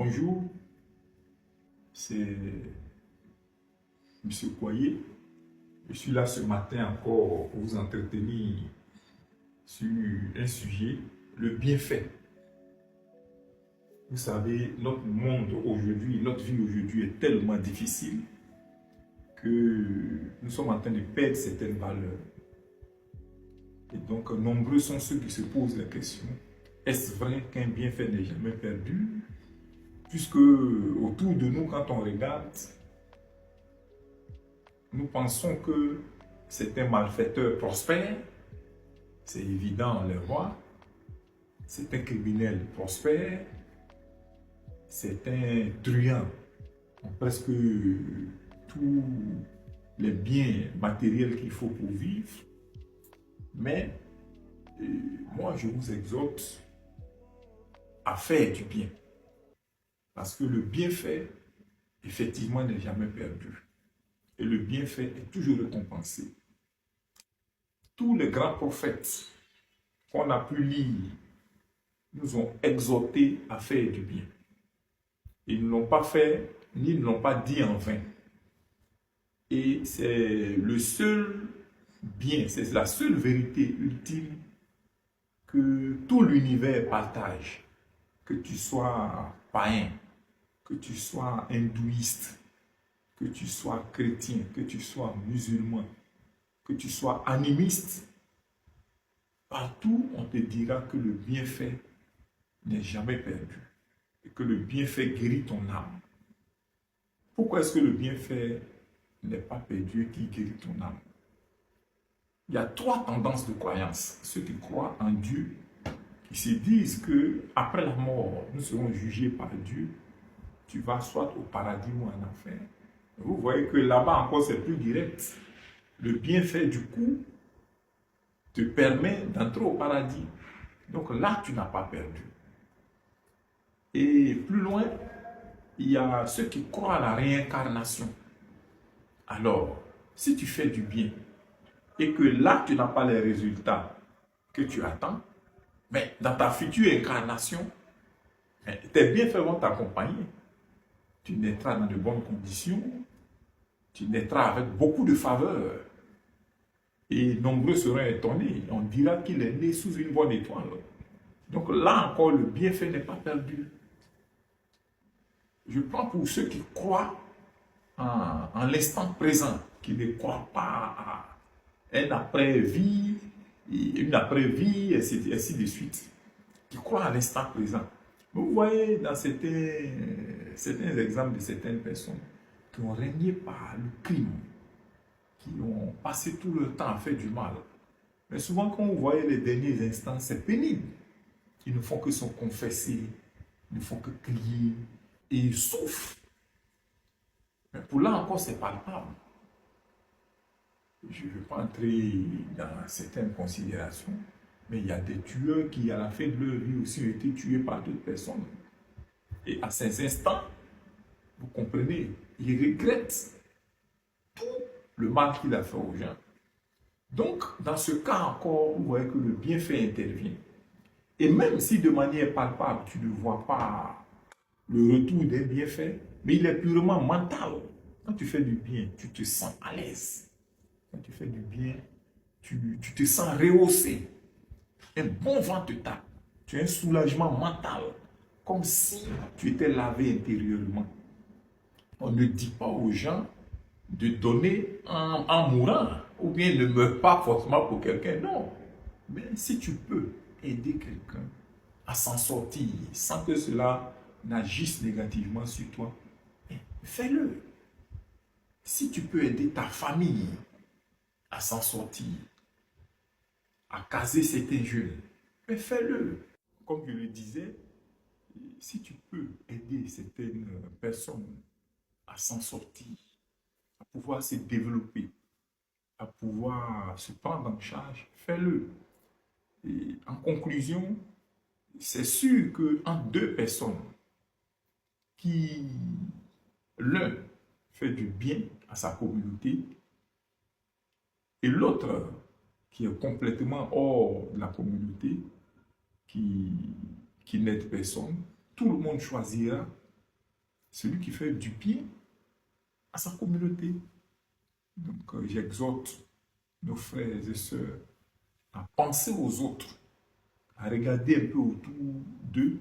Bonjour, c'est Monsieur Coyer. Je suis là ce matin encore pour vous entretenir sur un sujet, le bienfait. Vous savez, notre monde aujourd'hui, notre vie aujourd'hui est tellement difficile que nous sommes en train de perdre certaines valeurs. Et donc, nombreux sont ceux qui se posent la question, est-ce vrai qu'un bienfait n'est jamais perdu? Puisque autour de nous, quand on regarde, nous pensons que c'est un malfaiteur prospère, c'est évident, on le voit. C'est un criminel prospère, c'est un truand. Presque tous les biens matériels qu'il faut pour vivre. Mais moi, je vous exhorte à faire du bien. Parce que le bienfait, effectivement, n'est jamais perdu. Et le bienfait est toujours récompensé. Tous les grands prophètes qu'on a pu lire nous ont exhortés à faire du bien. Ils ne l'ont pas fait, ni ne l'ont pas dit en vain. Et c'est le seul bien, c'est la seule vérité ultime que tout l'univers partage. Que tu sois païen, que tu sois hindouiste, que tu sois chrétien, que tu sois musulman, que tu sois animiste, partout on te dira que le bienfait n'est jamais perdu et que le bienfait guérit ton âme. Pourquoi est-ce que le bienfait n'est pas perdu et qui guérit ton âme? Il y a trois tendances de croyance. Ceux qui croient en Dieu, qui se disent que après la mort, nous serons jugés par Dieu. Tu vas soit au paradis ou en enfer. Vous voyez que là-bas encore c'est plus direct. Le bienfait du coup te permet d'entrer au paradis. Donc là, tu n'as pas perdu. Et plus loin, il y a ceux qui croient à la réincarnation. Alors, si tu fais du bien et que là, tu n'as pas les résultats que tu attends, mais dans ta future incarnation, tes bienfaits vont t'accompagner. Tu naîtras dans de bonnes conditions, tu naîtras avec beaucoup de faveurs. Et nombreux seront étonnés. On dira qu'il est né sous une bonne étoile. Donc là encore, le bienfait n'est pas perdu. Je prends pour ceux qui croient en l'instant présent, qui ne croient pas à un après-vie, une après-vie, ainsi de suite, qui croient à l'instant présent. Vous voyez dans certains exemples de certaines personnes qui ont régné par le crime, qui ont passé tout le temps à faire du mal. Mais souvent, quand vous voyez les derniers instants, c'est pénible. Ils ne font que se confesser, ils ne font que crier, et ils souffrent. Mais pour là encore, c'est palpable. Je ne vais pas entrer dans certaines considérations, mais il y a des tueurs qui, à la fin de leur vie aussi, ont été tués par d'autres personnes. Et à ces instants, vous comprenez, ils regrettent tout le mal qu'il a fait aux gens. Donc, dans ce cas encore, vous voyez que le bienfait intervient. Et même si de manière palpable, tu ne vois pas le retour des bienfaits, mais il est purement mental. Quand tu fais du bien, tu te sens à l'aise. Quand tu fais du bien, tu te sens rehaussé. Un bon vent te tape. Tu as un soulagement mental, comme si tu étais lavé intérieurement. On ne dit pas aux gens de donner en mourant, ou bien ne meurs pas forcément pour quelqu'un, non. Mais si tu peux aider quelqu'un à s'en sortir sans que cela n'agisse négativement sur toi, fais-le. Si tu peux aider ta famille à s'en sortir, à caser certains jeunes, fais-le. Comme je le disais, si tu peux aider certaines personnes à s'en sortir, à pouvoir se développer, à pouvoir se prendre en charge, fais-le. Et en conclusion, c'est sûr qu'entre deux personnes qui, l'un fait du bien à sa communauté et l'autre qui est complètement hors de la communauté, qui n'aide personne, tout le monde choisira celui qui fait du bien à sa communauté. Donc, j'exhorte nos frères et sœurs à penser aux autres, à regarder un peu autour d'eux,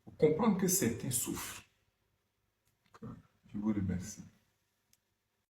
pour comprendre que certains souffrent. Donc, je vous remercie.